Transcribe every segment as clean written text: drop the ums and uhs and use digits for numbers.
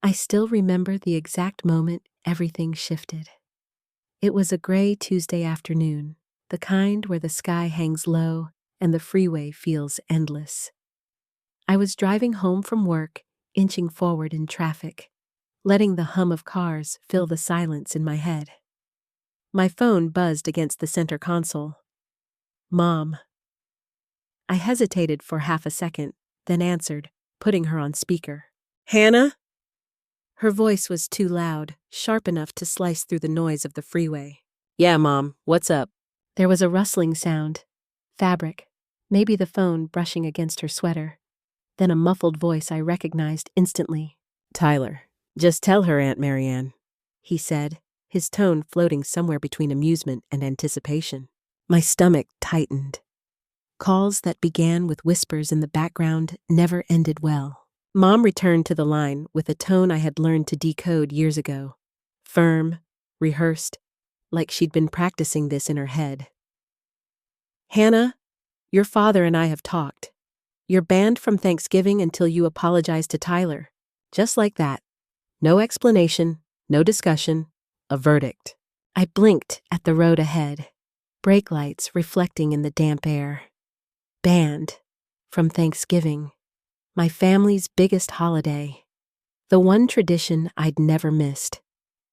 I still remember the exact moment everything shifted. It was a gray Tuesday afternoon, the kind where the sky hangs low and the freeway feels endless. I was driving home from work, inching forward in traffic, letting the hum of cars fill the silence in my head. My phone buzzed against the center console. Mom. I hesitated for half a second, then answered, putting her on speaker. Hannah? Her voice was too loud, sharp enough to slice through the noise of the freeway. Yeah, Mom, what's up? There was a rustling sound. Fabric, maybe the phone brushing against her sweater. Then a muffled voice I recognized instantly. Tyler, just tell her, Aunt Marianne, he said, his tone floating somewhere between amusement and anticipation. My stomach tightened. Calls that began with whispers in the background never ended well. Mom returned to the line with a tone I had learned to decode years ago. Firm, rehearsed, like she'd been practicing this in her head. Hannah, your father and I have talked. You're banned from Thanksgiving until you apologize to Tyler. Just like that. No explanation, no discussion, a verdict. I blinked at the road ahead, brake lights reflecting in the damp air. Banned from Thanksgiving, my family's biggest holiday. The one tradition I'd never missed.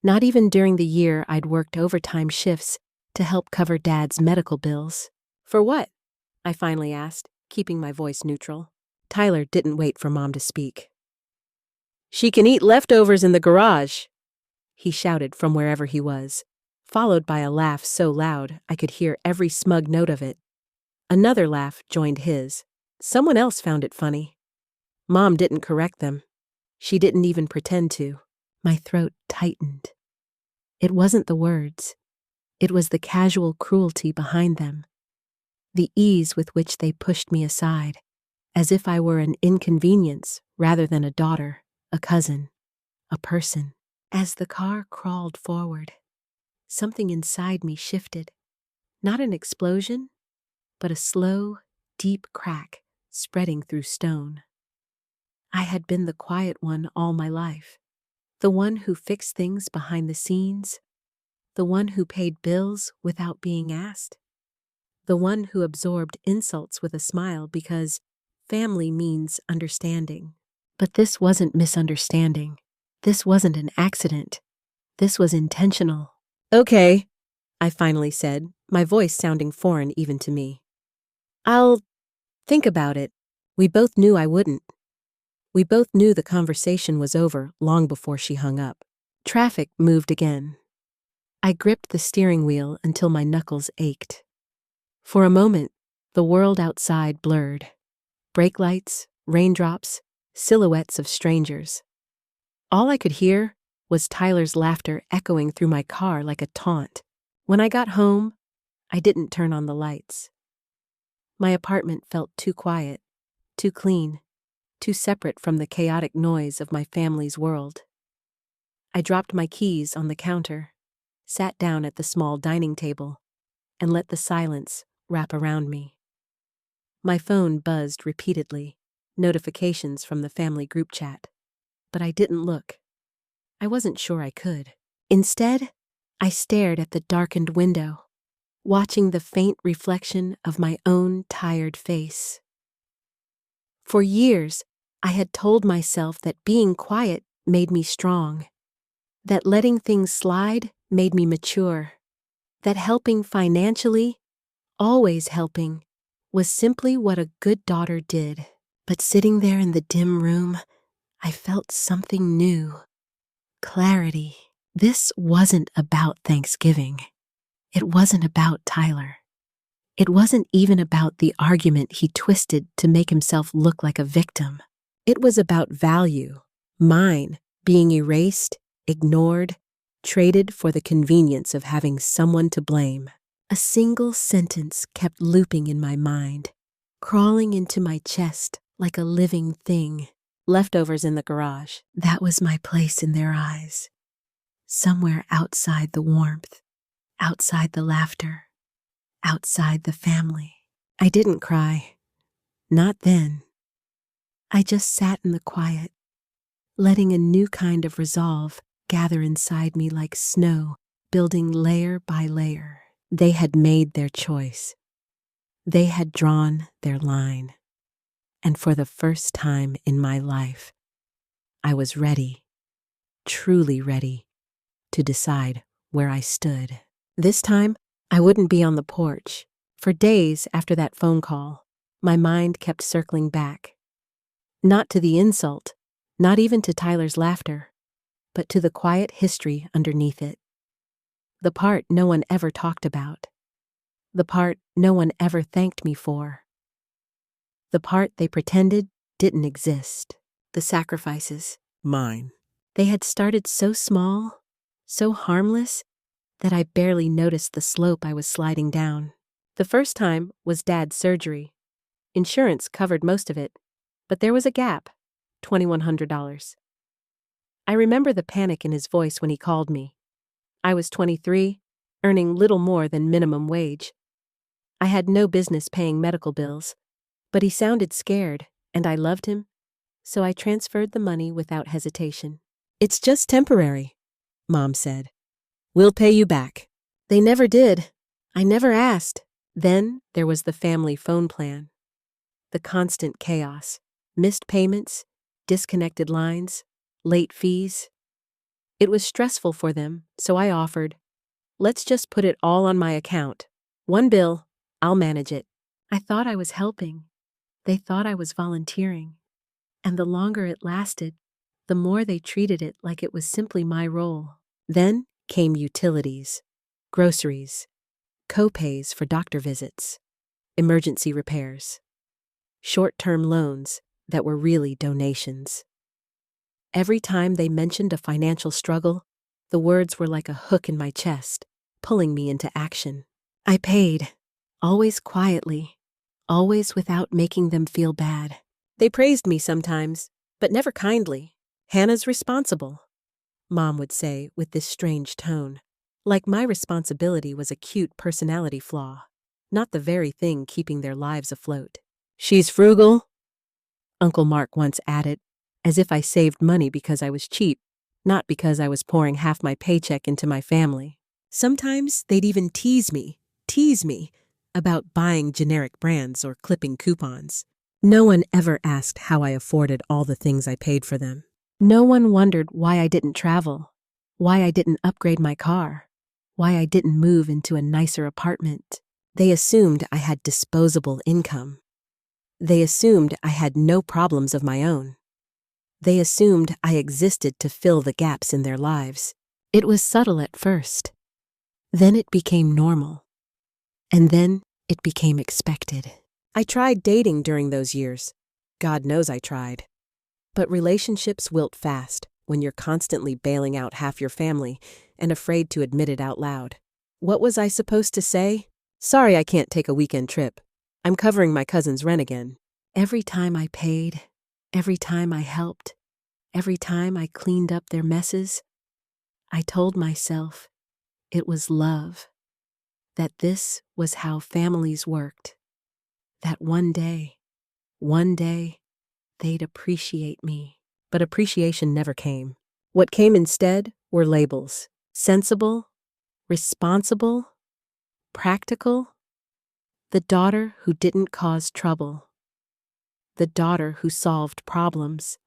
Not even during the year I'd worked overtime shifts to help cover Dad's medical bills. For what? I finally asked, keeping my voice neutral. Tyler didn't wait for Mom to speak. She can eat leftovers in the garage, he shouted from wherever he was, followed by a laugh so loud I could hear every smug note of it. Another laugh joined his. Someone else found it funny. Mom didn't correct them. She didn't even pretend to. My throat tightened. It wasn't the words. It was the casual cruelty behind them. The ease with which they pushed me aside, as if I were an inconvenience rather than a daughter, a cousin, a person. As the car crawled forward, something inside me shifted. Not an explosion, but a slow, deep crack spreading through stone. I had been the quiet one all my life, the one who fixed things behind the scenes, the one who paid bills without being asked, the one who absorbed insults with a smile because family means understanding. But this wasn't misunderstanding. This wasn't an accident. This was intentional. Okay, I finally said, my voice sounding foreign even to me. I'll think about it. We both knew I wouldn't. We both knew the conversation was over long before she hung up. Traffic moved again. I gripped the steering wheel until my knuckles ached. For a moment, the world outside blurred. Brake lights, raindrops, silhouettes of strangers. All I could hear was Tyler's laughter echoing through my car like a taunt. When I got home, I didn't turn on the lights. My apartment felt too quiet, too clean, too separate from the chaotic noise of my family's world. I dropped my keys on the counter, sat down at the small dining table, and let the silence wrap around me. My phone buzzed repeatedly, notifications from the family group chat. But I didn't look. I wasn't sure I could. Instead, I stared at the darkened window, watching the faint reflection of my own tired face. For years, I had told myself that being quiet made me strong, that letting things slide made me mature, that helping financially, always helping, was simply what a good daughter did. But sitting there in the dim room, I felt something new. Clarity. This wasn't about Thanksgiving. It wasn't about Tyler. It wasn't even about the argument he twisted to make himself look like a victim. It was about value, mine, being erased, ignored, traded for the convenience of having someone to blame. A single sentence kept looping in my mind, crawling into my chest like a living thing. Leftovers in the garage. That was my place in their eyes. Somewhere outside the warmth, outside the laughter, outside the family. I didn't cry. Not then. I just sat in the quiet, letting a new kind of resolve gather inside me like snow, building layer by layer. They had made their choice. They had drawn their line. And for the first time in my life, I was ready, truly ready, to decide where I stood. This time, I wouldn't be on the porch. For days after that phone call, my mind kept circling back. Not to the insult, not even to Tyler's laughter, but to the quiet history underneath it. The part no one ever talked about. The part no one ever thanked me for. The part they pretended didn't exist. The sacrifices. Mine. They had started so small, so harmless, that I barely noticed the slope I was sliding down. The first time was Dad's surgery. Insurance covered most of it, but there was a gap, $2,100. I remember the panic in his voice when he called me. I was 23, earning little more than minimum wage. I had no business paying medical bills, but he sounded scared, and I loved him, so I transferred the money without hesitation. It's just temporary, Mom said. We'll pay you back. They never did. I never asked. Then there was the family phone plan. The constant chaos, missed payments, disconnected lines, late fees. It was stressful for them, so I offered, let's just put it all on my account. One bill, I'll manage it. I thought I was helping. They thought I was volunteering. And the longer it lasted, the more they treated it like it was simply my role. Then came utilities, groceries, co-pays for doctor visits, emergency repairs, short-term loans that were really donations. Every time they mentioned a financial struggle, the words were like a hook in my chest, pulling me into action. I paid, always quietly, always without making them feel bad. They praised me sometimes, but never kindly. Hannah's responsible, Mom would say with this strange tone, like my responsibility was a cute personality flaw, not the very thing keeping their lives afloat. She's frugal, Uncle Mark once added, as if I saved money because I was cheap, not because I was pouring half my paycheck into my family. Sometimes they'd even tease me about buying generic brands or clipping coupons. No one ever asked how I afforded all the things I paid for them. No one wondered why I didn't travel, why I didn't upgrade my car, why I didn't move into a nicer apartment. They assumed I had disposable income. They assumed I had no problems of my own. They assumed I existed to fill the gaps in their lives. It was subtle at first. Then it became normal. And then it became expected. I tried dating during those years. God knows I tried. But relationships wilt fast when you're constantly bailing out half your family and afraid to admit it out loud. What was I supposed to say? Sorry I can't take a weekend trip. I'm covering my cousin's rent again. Every time I paid, every time I helped, every time I cleaned up their messes, I told myself it was love, that this was how families worked, that one day, they'd appreciate me. But appreciation never came. What came instead were labels. Sensible, responsible, practical. The daughter who didn't cause trouble. The daughter who solved problems.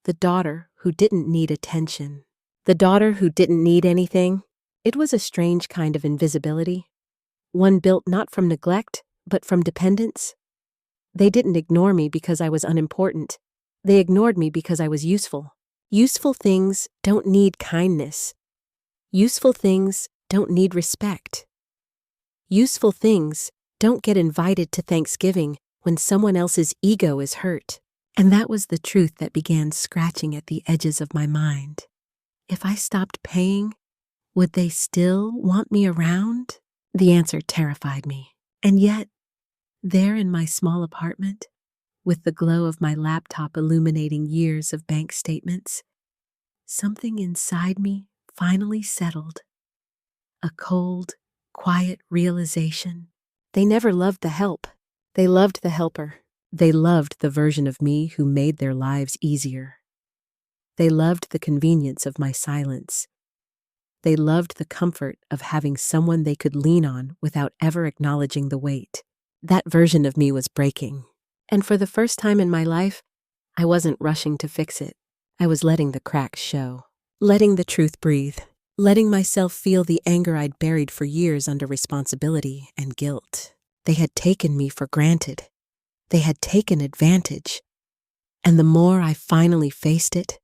The daughter who didn't need attention. The daughter who didn't need anything. It was a strange kind of invisibility, one built not from neglect, but from dependence. They didn't ignore me because I was unimportant. They ignored me because I was useful. Useful things don't need kindness. Useful things don't need respect. Useful things don't get invited to Thanksgiving when someone else's ego is hurt. And that was the truth that began scratching at the edges of my mind. If I stopped paying, would they still want me around? The answer terrified me. And yet, there in my small apartment, with the glow of my laptop illuminating years of bank statements, something inside me finally settled. A cold, quiet realization. They never loved the help. They loved the helper. They loved the version of me who made their lives easier. They loved the convenience of my silence. They loved the comfort of having someone they could lean on without ever acknowledging the weight. That version of me was breaking. And for the first time in my life, I wasn't rushing to fix it. I was letting the cracks show, letting the truth breathe, letting myself feel the anger I'd buried for years under responsibility and guilt. They had taken me for granted. They had taken advantage. And the more I finally faced it,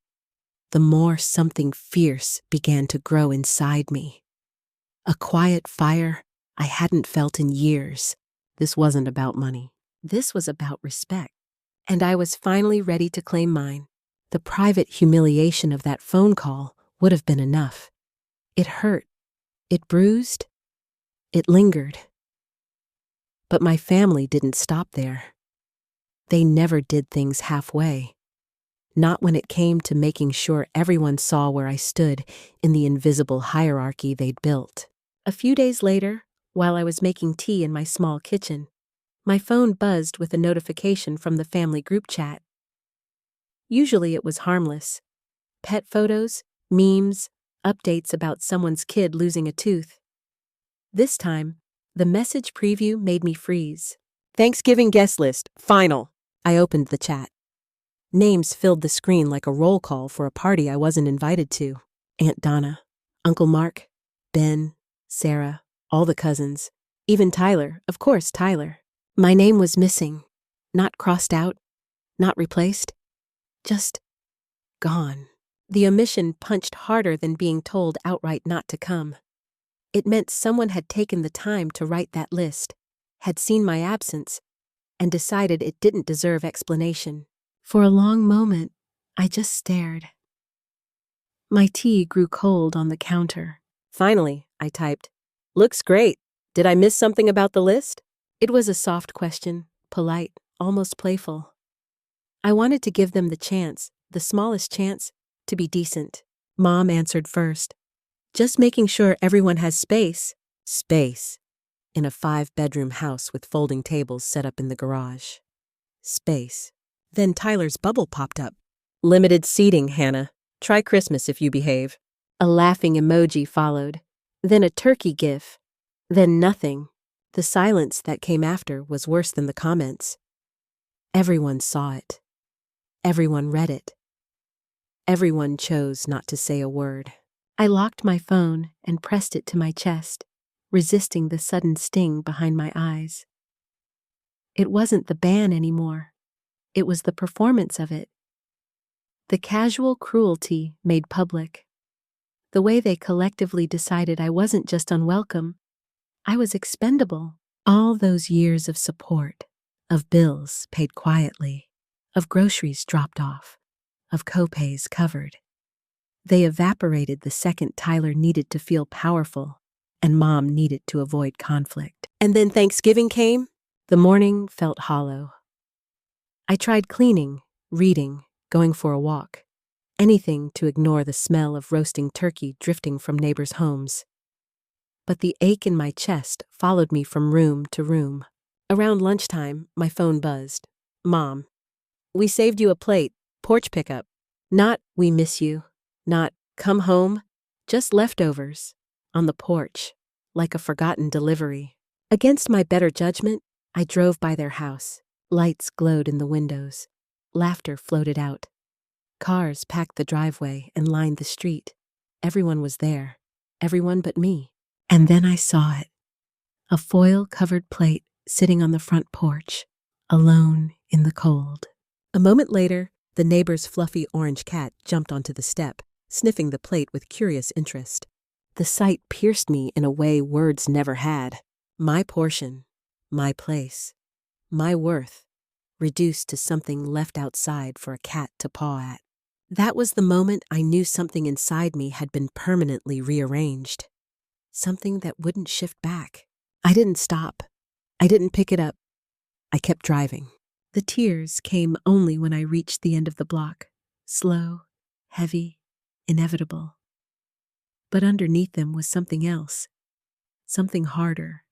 the more something fierce began to grow inside me. A quiet fire I hadn't felt in years. This wasn't about money. This was about respect. And I was finally ready to claim mine. The private humiliation of that phone call would have been enough. It hurt. It bruised. It lingered. But my family didn't stop there. They never did things halfway. Not when it came to making sure everyone saw where I stood in the invisible hierarchy they'd built. A few days later, while I was making tea in my small kitchen, my phone buzzed with a notification from the family group chat. Usually it was harmless. Pet photos, memes, updates about someone's kid losing a tooth. This time, the message preview made me freeze. Thanksgiving guest list, final. I opened the chat. Names filled the screen like a roll call for a party I wasn't invited to. Aunt Donna, Uncle Mark, Ben, Sarah, all the cousins, even Tyler, of course Tyler. My name was missing, not crossed out, not replaced, just gone. The omission punched harder than being told outright not to come. It meant someone had taken the time to write that list, had seen my absence, and decided it didn't deserve explanation. For a long moment, I just stared. My tea grew cold on the counter. Finally, I typed, "Looks great. Did I miss something about the list?" It was a soft question, polite, almost playful. I wanted to give them the chance, the smallest chance, to be decent. Mom answered first. "Just making sure everyone has space." Space. In a 5-bedroom house with folding tables set up in the garage. Space. Then Tyler's bubble popped up. "Limited seating, Hannah. Try Christmas if you behave." A laughing emoji followed. Then a turkey gif. Then nothing. The silence that came after was worse than the comments. Everyone saw it. Everyone read it. Everyone chose not to say a word. I locked my phone and pressed it to my chest, resisting the sudden sting behind my eyes. It wasn't the ban anymore. It was the performance of it. The casual cruelty made public. The way they collectively decided I wasn't just unwelcome, I was expendable. All those years of support, of bills paid quietly, of groceries dropped off, of copays covered. They evaporated the second Tyler needed to feel powerful and Mom needed to avoid conflict. And then Thanksgiving came. The morning felt hollow. I tried cleaning, reading, going for a walk. Anything to ignore the smell of roasting turkey drifting from neighbors' homes. But the ache in my chest followed me from room to room. Around lunchtime, my phone buzzed. "Mom, we saved you a plate, porch pickup. Not, we miss you. Not, come home. Just leftovers. On the porch, like a forgotten delivery." Against my better judgment, I drove by their house. Lights glowed in the windows. Laughter floated out. Cars packed the driveway and lined the street. Everyone was there. Everyone but me. And then I saw it. A foil-covered plate sitting on the front porch, alone in the cold. A moment later, the neighbor's fluffy orange cat jumped onto the step, sniffing the plate with curious interest. The sight pierced me in a way words never had. My portion, my place, my worth, reduced to something left outside for a cat to paw at. That was the moment I knew something inside me had been permanently rearranged. Something that wouldn't shift back. I didn't stop. I didn't pick it up. I kept driving. The tears came only when I reached the end of the block. Slow, heavy, inevitable. But underneath them was something else. Something harder.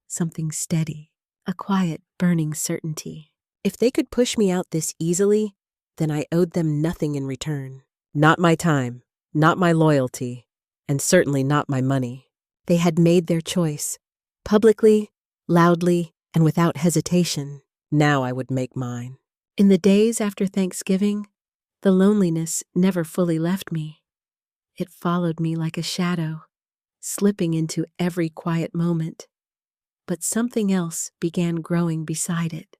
Something steady. A quiet, burning certainty. If they could push me out this easily, then I owed them nothing in return. Not my time, not my loyalty, and certainly not my money. They had made their choice, publicly, loudly, and without hesitation. Now I would make mine. In the days after Thanksgiving, the loneliness never fully left me. It followed me like a shadow, slipping into every quiet moment. But something else began growing beside it.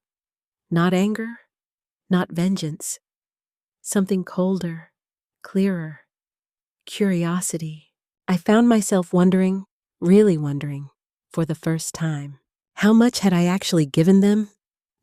Not anger, not vengeance. Something colder, clearer. Curiosity. I found myself wondering, really wondering, for the first time. How much had I actually given them?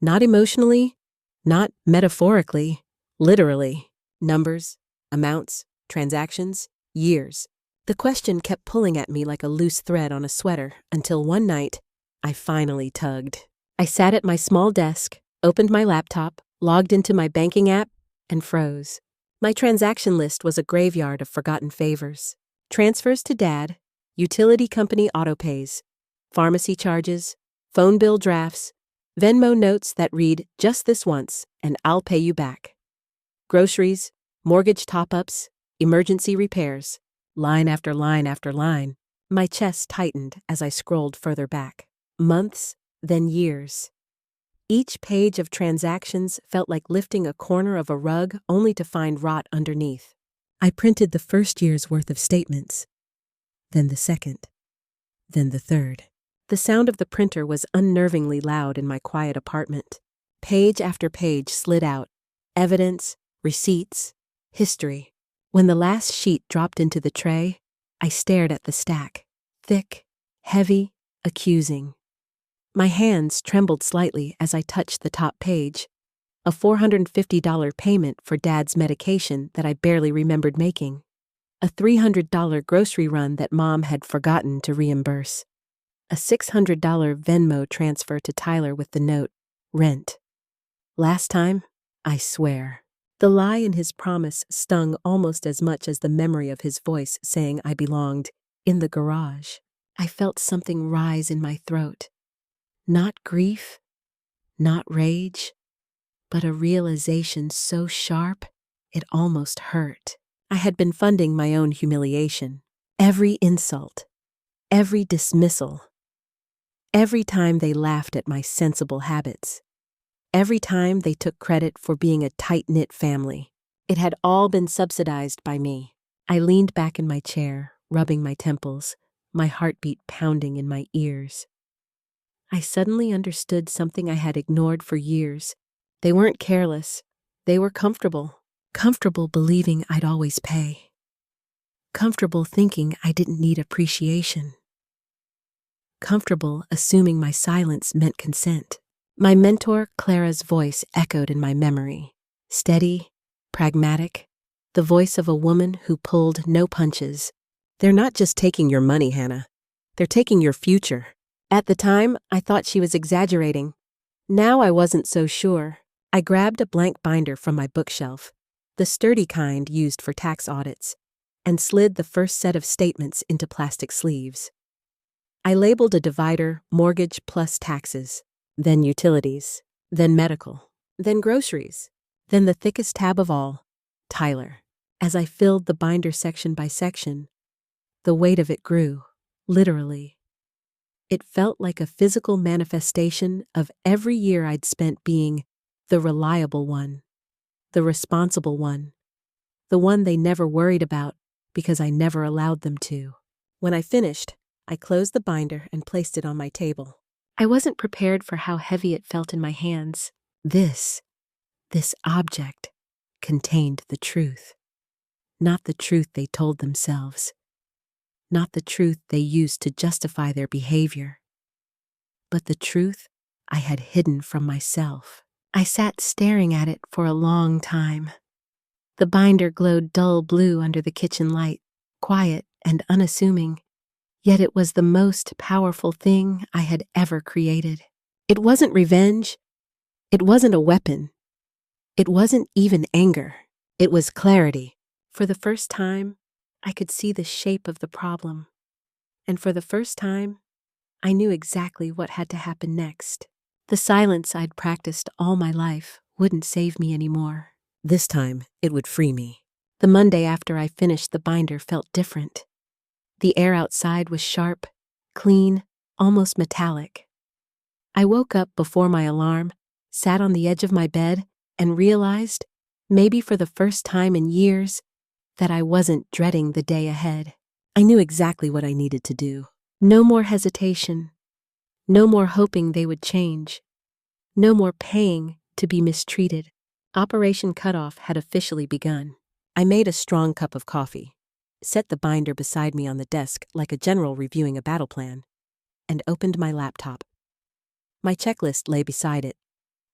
Not emotionally, not metaphorically, literally. Numbers, amounts, transactions, years. The question kept pulling at me like a loose thread on a sweater until one night, I finally tugged. I sat at my small desk, opened my laptop, logged into my banking app, and froze. My transaction list was a graveyard of forgotten favors. Transfers to Dad, utility company autopays, pharmacy charges, phone bill drafts, Venmo notes that read, "Just this once, and I'll pay you back." Groceries, mortgage top-ups, emergency repairs, line after line after line. My chest tightened as I scrolled further back. Months, then years. Each page of transactions felt like lifting a corner of a rug only to find rot underneath. I printed the first year's worth of statements, then the second, then the third. The sound of the printer was unnervingly loud in my quiet apartment. Page after page slid out. Evidence, receipts, history. When the last sheet dropped into the tray, I stared at the stack. Thick, heavy, accusing. My hands trembled slightly as I touched the top page. A $450 payment for Dad's medication that I barely remembered making. A $300 grocery run that Mom had forgotten to reimburse. A $600 Venmo transfer to Tyler with the note, "Rent." Last time, I swear. The lie in his promise stung almost as much as the memory of his voice saying I belonged in the garage. I felt something rise in my throat. Not grief, not rage, but a realization so sharp it almost hurt. I had been funding my own humiliation. Every insult, every dismissal, every time they laughed at my sensible habits, every time they took credit for being a tight-knit family. It had all been subsidized by me. I leaned back in my chair, rubbing my temples, my heartbeat pounding in my ears. I suddenly understood something I had ignored for years. They weren't careless. They were comfortable. Comfortable believing I'd always pay. Comfortable thinking I didn't need appreciation. Comfortable assuming my silence meant consent. My mentor, Clara's voice echoed in my memory. Steady, pragmatic, the voice of a woman who pulled no punches. "They're not just taking your money, Hannah. They're taking your future." At the time, I thought she was exaggerating. Now I wasn't so sure. I grabbed a blank binder from my bookshelf, the sturdy kind used for tax audits, and slid the first set of statements into plastic sleeves. I labeled a divider mortgage plus taxes, then utilities, then medical, then groceries, then the thickest tab of all, Tyler. As I filled the binder section by section, the weight of it grew, literally. It felt like a physical manifestation of every year I'd spent being the reliable one, the responsible one, the one they never worried about because I never allowed them to. When I finished, I closed the binder and placed it on my table. I wasn't prepared for how heavy it felt in my hands. This object contained the truth. Not the truth they told themselves. Not the truth they used to justify their behavior. But the truth I had hidden from myself. I sat staring at it for a long time. The binder glowed dull blue under the kitchen light, quiet and unassuming. Yet it was the most powerful thing I had ever created. It wasn't revenge. It wasn't a weapon. It wasn't even anger. It was clarity. For the first time, I could see the shape of the problem. And for the first time, I knew exactly what had to happen next. The silence I'd practiced all my life wouldn't save me anymore. This time, it would free me. The Monday after I finished the binder felt different. The air outside was sharp, clean, almost metallic. I woke up before my alarm, sat on the edge of my bed, and realized, maybe for the first time in years, that I wasn't dreading the day ahead. I knew exactly what I needed to do. No more hesitation. No more hoping they would change. No more paying to be mistreated. Operation Cutoff had officially begun. I made a strong cup of coffee, set the binder beside me on the desk like a general reviewing a battle plan, and opened my laptop. My checklist lay beside it,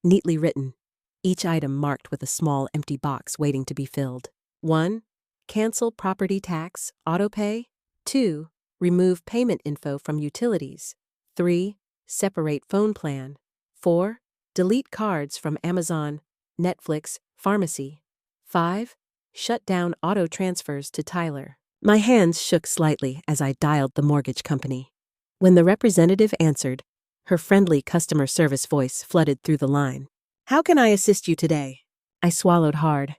neatly written, each item marked with a small empty box waiting to be filled. 1. Cancel property tax, autopay. 2. Remove payment info from utilities. 3. Separate phone plan. 4. Delete cards from Amazon, Netflix, pharmacy. 5. Shut down auto transfers to Tyler. My hands shook slightly as I dialed the mortgage company. When the representative answered, her friendly customer service voice flooded through the line. "How can I assist you today?" I swallowed hard.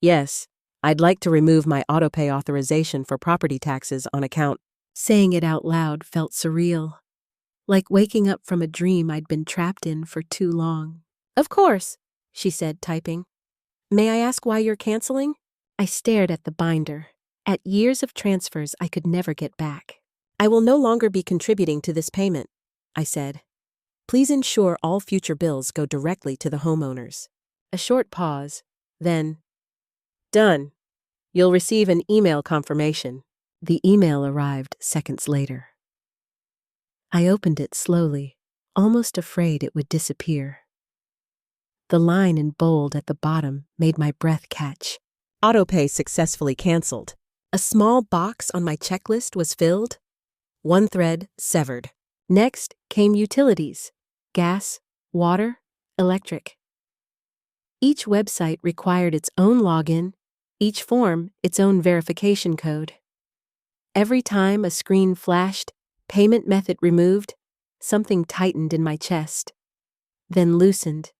"Yes, I'd like to remove my autopay authorization for property taxes on account." Saying it out loud felt surreal, like waking up from a dream I'd been trapped in for too long. "Of course," she said, typing. "May I ask why you're canceling?" I stared at the binder, at years of transfers I could never get back. "I will no longer be contributing to this payment," I said. "Please ensure all future bills go directly to the homeowners." A short pause, then, "Done. You'll receive an email confirmation." The email arrived seconds later. I opened it slowly, almost afraid it would disappear. The line in bold at the bottom made my breath catch. Autopay successfully canceled. A small box on my checklist was filled. One thread severed. Next came utilities: gas, water, electric. Each website required its own login, each form its own verification code. Every time a screen flashed, payment method removed, something tightened in my chest, then loosened,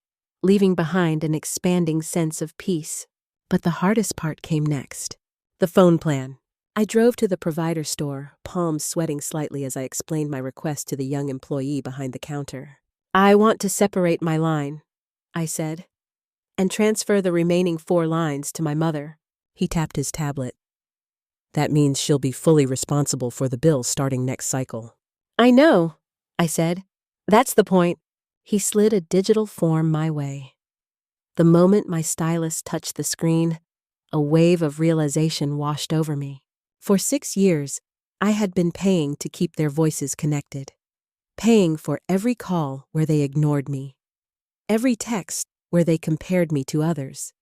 leaving behind an expanding sense of peace. But the hardest part came next. The phone plan. I drove to the provider store, palms sweating slightly as I explained my request to the young employee behind the counter. "I want to separate my line," I said, "and transfer the remaining 4 lines to my mother." He tapped his tablet. "That means she'll be fully responsible for the bill starting next cycle." "I know," I said. "That's the point." He slid a digital form my way. The moment my stylus touched the screen, a wave of realization washed over me. For 6 years, I had been paying to keep their voices connected. Paying for every call where they ignored me. Every text where they compared me to others.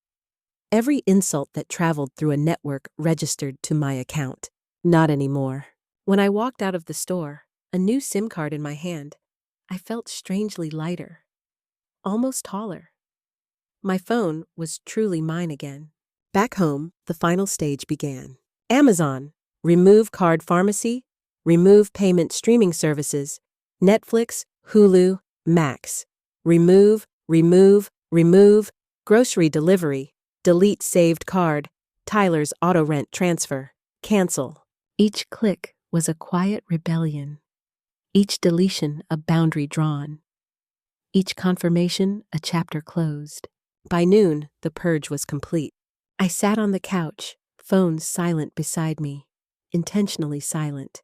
Every insult that traveled through a network registered to my account. Not anymore. When I walked out of the store, a new SIM card in my hand, I felt strangely lighter. Almost taller. My phone was truly mine again. Back home, the final stage began. Amazon, remove card pharmacy, remove payment streaming services, Netflix, Hulu, Max, remove, grocery delivery, delete saved card, Tyler's auto rent transfer, cancel. Each click was a quiet rebellion. Each deletion a boundary drawn. Each confirmation a chapter closed. By noon, the purge was complete. I sat on the couch, phone silent beside me, intentionally silent,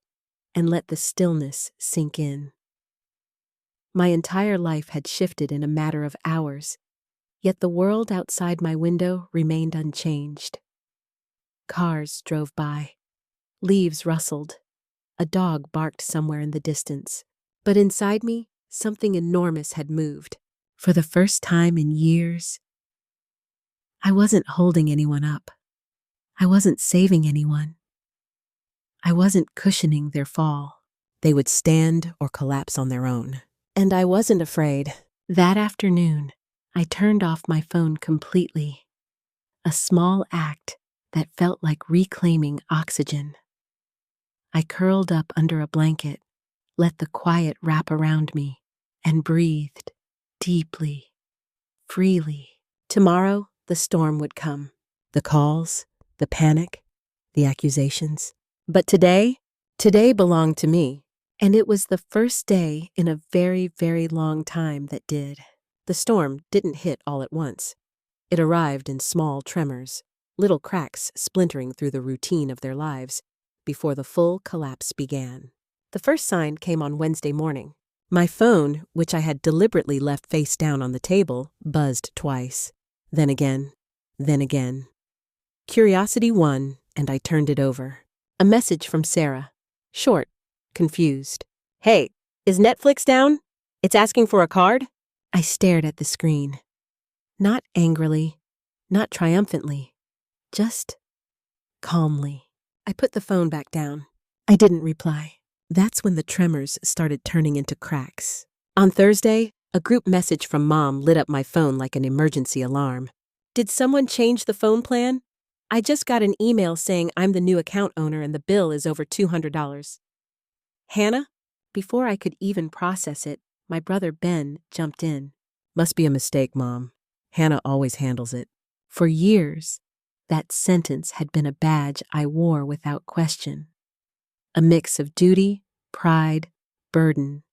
and let the stillness sink in. My entire life had shifted in a matter of hours, yet the world outside my window remained unchanged. Cars drove by. Leaves rustled. A dog barked somewhere in the distance. But inside me, something enormous had moved. For the first time in years, I wasn't holding anyone up. I wasn't saving anyone. I wasn't cushioning their fall. They would stand or collapse on their own. And I wasn't afraid. That afternoon, I turned off my phone completely. A small act that felt like reclaiming oxygen. I curled up under a blanket, let the quiet wrap around me, and breathed deeply, freely. Tomorrow, the storm would come. The calls, the panic, the accusations. But today belonged to me. And it was the first day in a very, very long time that did. The storm didn't hit all at once. It arrived in small tremors, little cracks splintering through the routine of their lives before the full collapse began. The first sign came on Wednesday morning. My phone, which I had deliberately left face down on the table, buzzed twice. Then again. Curiosity won, and I turned it over. A message from Sarah. Short, confused. "Hey, is Netflix down? It's asking for a card?" I stared at the screen. Not angrily, not triumphantly, just calmly. I put the phone back down. I didn't reply. That's when the tremors started turning into cracks. On Thursday, a group message from Mom lit up my phone like an emergency alarm. "Did someone change the phone plan? I just got an email saying I'm the new account owner and the bill is over $200. Hannah?" Before I could even process it, my brother Ben jumped in. "Must be a mistake, Mom. Hannah always handles it." For years, that sentence had been a badge I wore without question. A mix of duty, pride, burden.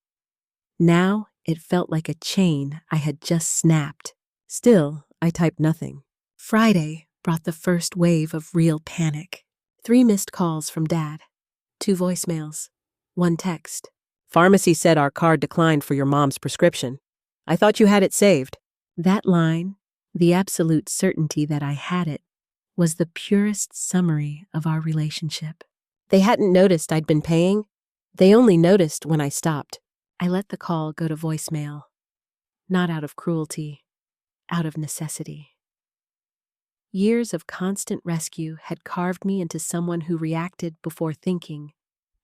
Now it felt like a chain I had just snapped. Still, I typed nothing. Friday brought the first wave of real panic. 3 missed calls from Dad, 2 voicemails, 1 text. "Pharmacy said our card declined for your mom's prescription. I thought you had it saved." That line, the absolute certainty that I had it, was the purest summary of our relationship. They hadn't noticed I'd been paying. They only noticed when I stopped. I let the call go to voicemail. Not out of cruelty, out of necessity. Years of constant rescue had carved me into someone who reacted before thinking,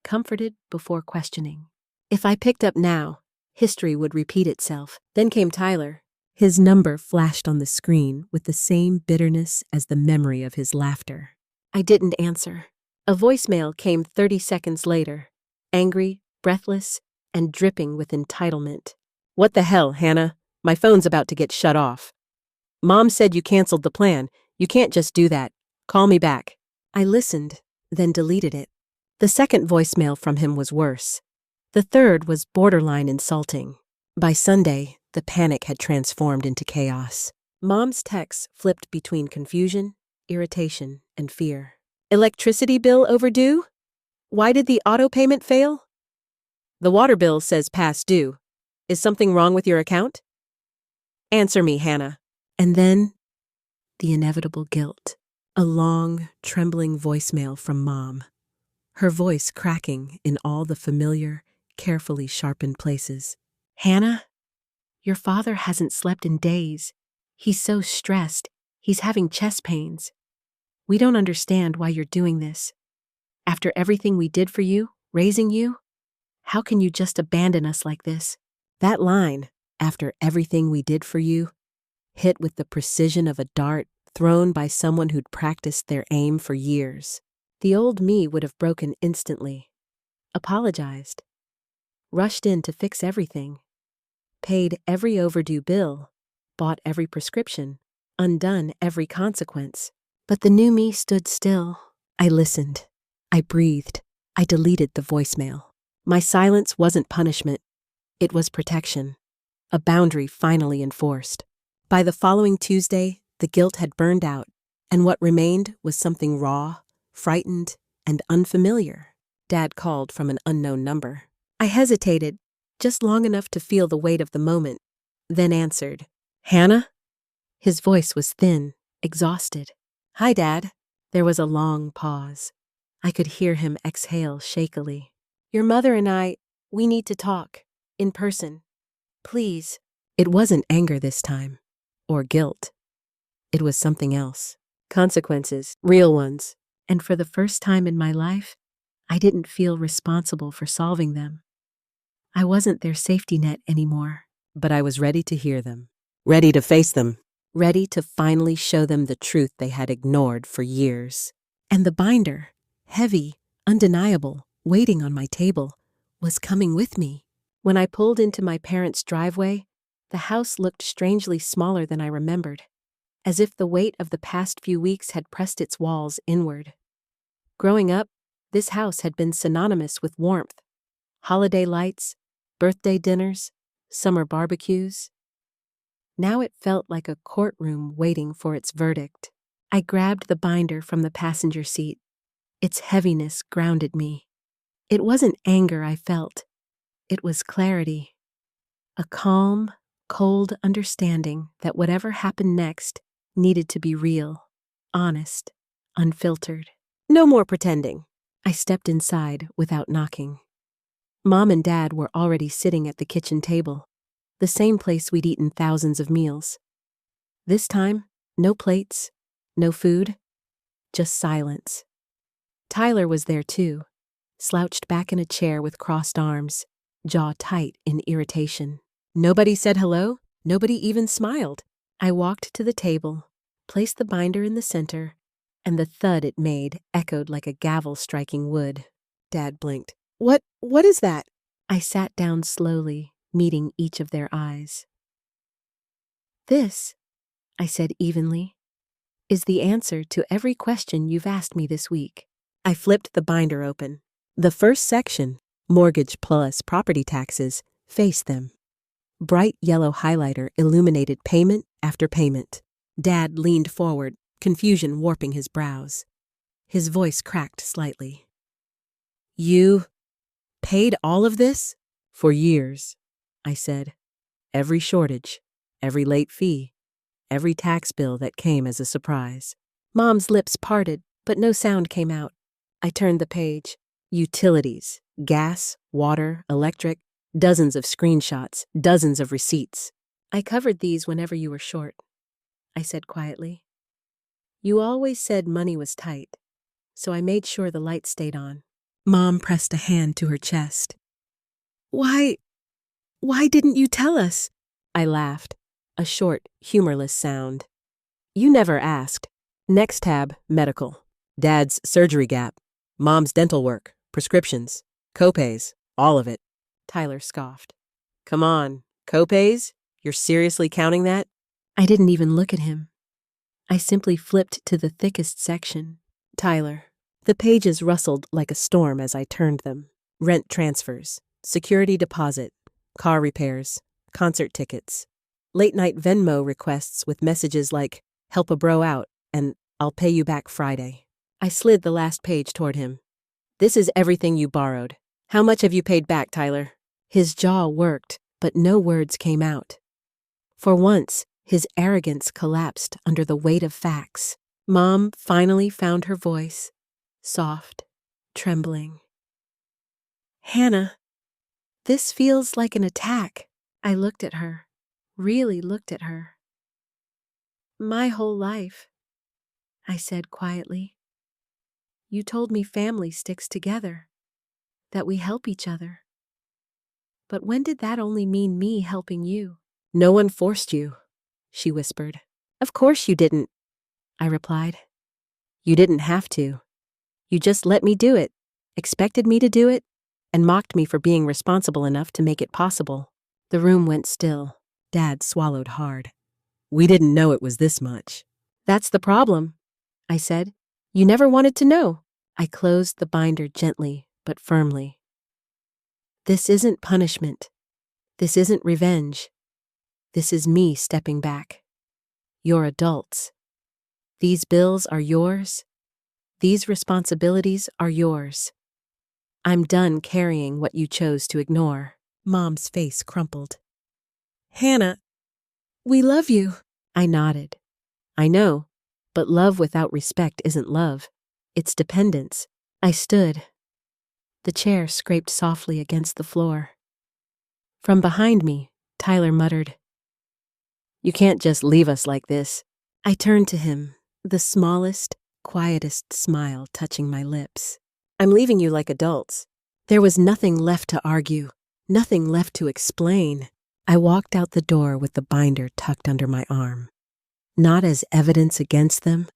comforted before questioning. If I picked up now, history would repeat itself. Then came Tyler. His number flashed on the screen with the same bitterness as the memory of his laughter. I didn't answer. A voicemail came 30 seconds later, angry, breathless, and dripping with entitlement. "What the hell, Hannah? My phone's about to get shut off. Mom said you canceled the plan. You can't just do that. Call me back." I listened, then deleted it. The second voicemail from him was worse. The third was borderline insulting. By Sunday, the panic had transformed into chaos. Mom's texts flipped between confusion, irritation, and fear. "Electricity bill overdue? Why did the auto payment fail? The water bill says past due. Is something wrong with your account? Answer me, Hannah." And then, the inevitable guilt. A long, trembling voicemail from Mom. Her voice cracking in all the familiar, carefully sharpened places. "Hannah, your father hasn't slept in days. He's so stressed, he's having chest pains. We don't understand why you're doing this. After everything we did for you, raising you, how can you just abandon us like this?" That line, "after everything we did for you," hit with the precision of a dart thrown by someone who'd practiced their aim for years. The old me would have broken instantly, apologized, rushed in to fix everything, paid every overdue bill, bought every prescription, undone every consequence. But the new me stood still. I listened. I breathed. I deleted the voicemail. My silence wasn't punishment. It was protection. A boundary finally enforced. By the following Tuesday, the guilt had burned out, and what remained was something raw, frightened, and unfamiliar. Dad called from an unknown number. I hesitated, just long enough to feel the weight of the moment, then answered. "Hannah?" His voice was thin, exhausted. "Hi, Dad." There was a long pause. I could hear him exhale shakily. "Your mother and we need to talk. In person. Please." It wasn't anger this time. Or guilt. It was something else. Consequences. Real ones. And for the first time in my life, I didn't feel responsible for solving them. I wasn't their safety net anymore. But I was ready to hear them. Ready to face them. Ready to finally show them the truth they had ignored for years. And the binder, heavy, undeniable, waiting on my table, was coming with me. When I pulled into my parents' driveway, the house looked strangely smaller than I remembered. as if the weight of the past few weeks had pressed its walls inward. Growing up, this house had been synonymous with warmth. Holiday lights, birthday dinners, summer barbecues. Now it felt like a courtroom waiting for its verdict. I grabbed the binder from the passenger seat. Its heaviness grounded me. It wasn't anger I felt. It was clarity. A calm, cold understanding that whatever happened next needed to be real, honest, unfiltered. No more pretending. I stepped inside without knocking. Mom and Dad were already sitting at the kitchen table, the same place we'd eaten thousands of meals. This time, no plates, no food, just silence. Tyler was there too, slouched back in a chair with crossed arms, jaw tight in irritation. Nobody said hello, nobody even smiled. I walked to the table, placed the binder in the center, and the thud it made echoed like a gavel striking wood. Dad blinked. What is that? I sat down slowly, meeting each of their eyes. This, I said evenly, is the answer to every question you've asked me this week. I flipped the binder open. The first section, mortgage plus property taxes, faced them. Bright yellow highlighter illuminated payment after payment. Dad leaned forward, confusion warping his brows. His voice cracked slightly. You paid all of this? For years, I said. Every shortage, every late fee, every tax bill that came as a surprise. Mom's lips parted, but no sound came out. I turned the page. Utilities, gas, water, electric, dozens of screenshots, dozens of receipts. I covered these whenever you were short, I said quietly. You always said money was tight, so I made sure the light stayed on. Mom pressed a hand to her chest. Why didn't you tell us? I laughed, a short, humorless sound. You never asked. Next tab, medical. Dad's surgery gap. Mom's dental work, prescriptions, copays, all of it. Tyler scoffed. Come on, copays? You're seriously counting that? I didn't even look at him. I simply flipped to the thickest section. Tyler. The pages rustled like a storm as I turned them. Rent transfers, security deposit, car repairs, concert tickets, late-night Venmo requests with messages like, help a bro out, and I'll pay you back Friday. I slid the last page toward him. This is everything you borrowed. How much have you paid back, Tyler? His jaw worked, but no words came out. For once, his arrogance collapsed under the weight of facts. Mom finally found her voice, soft, trembling. Hannah, this feels like an attack. I looked at her, really looked at her. My whole life, I said quietly. You told me family sticks together, that we help each other. But when did that only mean me helping you? No one forced you, she whispered. Of course you didn't, I replied. You didn't have to. You just let me do it, expected me to do it, and mocked me for being responsible enough to make it possible. The room went still. Dad swallowed hard. We didn't know it was this much. That's the problem, I said. You never wanted to know. I closed the binder gently but firmly. This isn't punishment. This isn't revenge. This is me stepping back. You're adults. These bills are yours. These responsibilities are yours. I'm done carrying what you chose to ignore. Mom's face crumpled. Hannah, we love you. I nodded. I know, but love without respect isn't love. It's dependence. I stood. The chair scraped softly against the floor. From behind me, Tyler muttered, You can't just leave us like this. I turned to him, the smallest, quietest smile touching my lips. I'm leaving you like adults. There was nothing left to argue, nothing left to explain. I walked out the door with the binder tucked under my arm, not as evidence against them,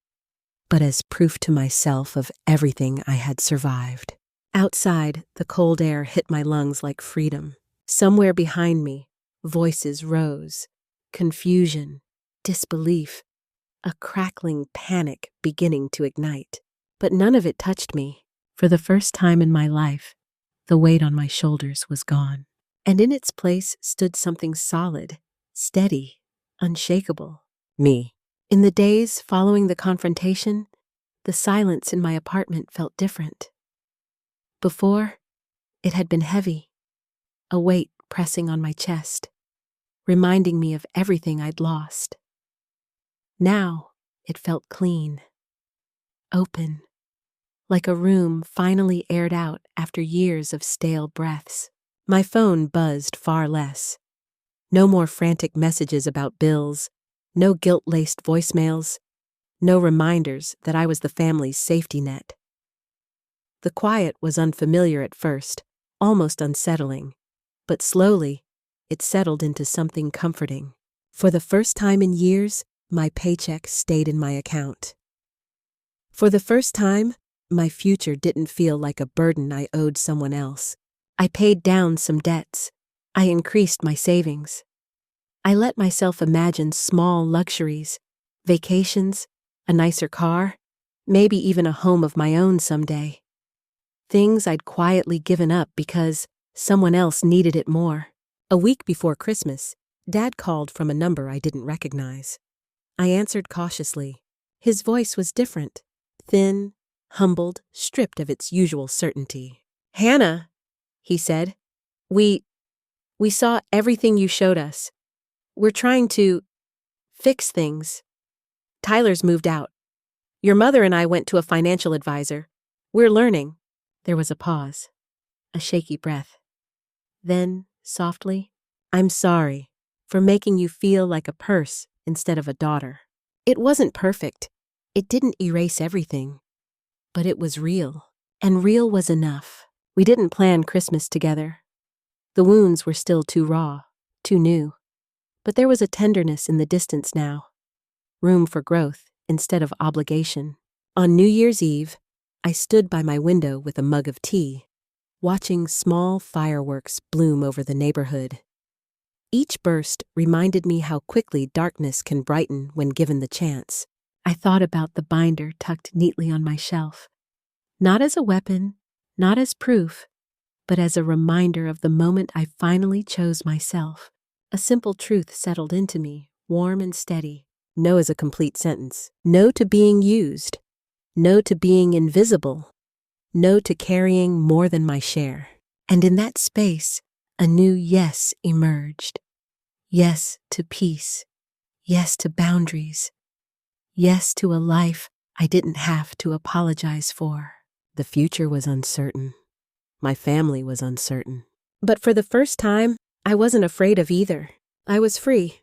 but as proof to myself of everything I had survived. Outside, the cold air hit my lungs like freedom. Somewhere behind me, voices rose, confusion, disbelief. a crackling panic beginning to ignite. But none of it touched me. For the first time in my life, the weight on my shoulders was gone. And in its place stood something solid, steady, unshakable. Me. In the days following the confrontation, the silence in my apartment felt different. Before, it had been heavy, a weight pressing on my chest, reminding me of everything I'd lost. Now, it felt clean, open, like a room finally aired out after years of stale breaths. My phone buzzed far less. No more frantic messages about bills, no guilt-laced voicemails, no reminders that I was the family's safety net. The quiet was unfamiliar at first, almost unsettling, but slowly, it settled into something comforting. For the first time in years, my paycheck stayed in my account. For the first time, my future didn't feel like a burden I owed someone else. I paid down some debts. I increased my savings. I let myself imagine small luxuries, vacations, a nicer car, maybe even a home of my own someday. Things I'd quietly given up because someone else needed it more. A week before Christmas, Dad called from a number I didn't recognize. I answered cautiously. His voice was different, thin, humbled, stripped of its usual certainty. "Hannah," he said, we saw everything you showed us. We're trying to fix things. Tyler's moved out. Your mother and I went to a financial advisor. We're learning." There was a pause, a shaky breath. Then, softly, "I'm sorry for making you feel like a purse instead of a daughter." It wasn't perfect. It didn't erase everything. But it was real, and real was enough. We didn't plan Christmas together. The wounds were still too raw, too new. But there was a tenderness in the distance now. Room for growth instead of obligation. On New Year's Eve, I stood by my window with a mug of tea, watching small fireworks bloom over the neighborhood. Each burst reminded me how quickly darkness can brighten when given the chance. I thought about the binder tucked neatly on my shelf, not as a weapon, not as proof, but as a reminder of the moment I finally chose myself. A simple truth settled into me, warm and steady. No is a complete sentence. No to being used. No to being invisible. No to carrying more than my share. And in that space, a new yes emerged. Yes to peace. Yes to boundaries. Yes to a life I didn't have to apologize for. The future was uncertain. My family was uncertain. But for the first time, I wasn't afraid of either. I was free.